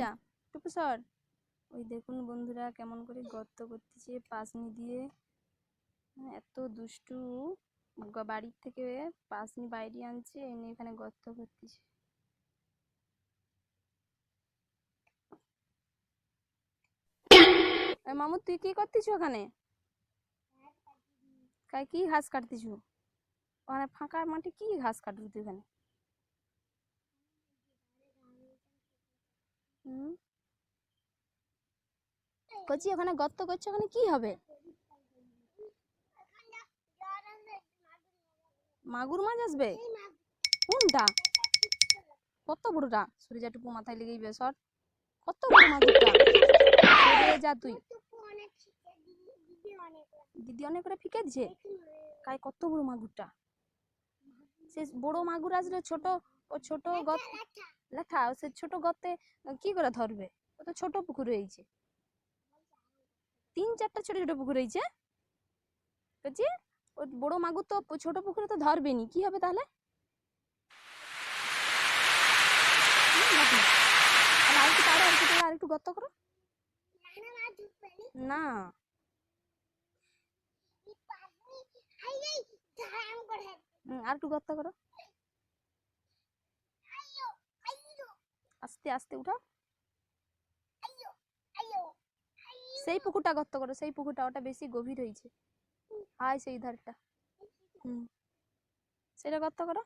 যা টুকু সর। ওই দেখুন বন্ধুরা কেমন করে গর্ত করতেছে পাসনি দিয়ে। এত দুষ্টু, বাড়ির থেকে পাসনি বাইরে আনছে এনে এখানে গর্ত করতেছে। মামু তুই কি করতিস ওখানে? কি ঘাস কাটতিস? ওখানে ফাঁকা মাঠে কি ঘাস কাটবি তুই ওখানে? কচি ওখানে গর্ত করছে, ওখানে কি হবে? মাগুর মাছ আসবে? কোনটা? কত বড়টা? সরে যা টুকু, মাথায় লেগেই বেসর। কত বড় মাগুরটা? সরে যা তুই। দিদি অনেক করে ফিকে দিছে। কত বড় মাগুরটা? সে বড় মাগুর আসলে ছোট, ও ছোট গর্ত লেখা, সে ছোট গর্তে কি করে ধরবে? ও তো ছোট পুকুর হয়েছে। 3-4টা ছোট ছোট পুকুর হয়েছে। বুঝছি ও বড় মাগুর তো ছোট পুকুরে তো ধরবেনি, কি হবে তাহলে? আরেকটু গর্ত করো না। আর একটু গর্ত করো, আস্তে আস্তে উঠাও। সেই পুকুরটা গর্ত করো, সেই পুকুরটা, ওটা বেশি গভীর হয়েছে। হাই সেই ধারটা, সেটা গর্ত করো।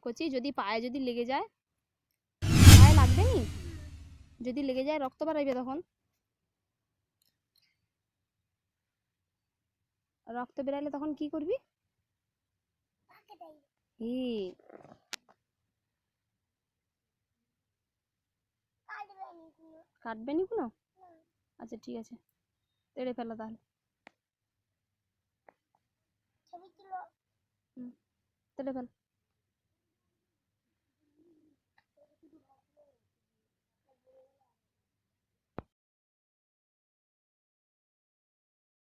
কচি যদি পায়ে যদি লেগে যায়, পায়ে লাগবে নি, যদি লেগে যায় রক্ত বেরাইবে, তখন রক্ত বেরাইলে তখন কি করবি? কাটবে নি কোনো? আচ্ছা ঠিক আছে, তেড়ে ফেলো তাহলে। তেড়ে ফেল।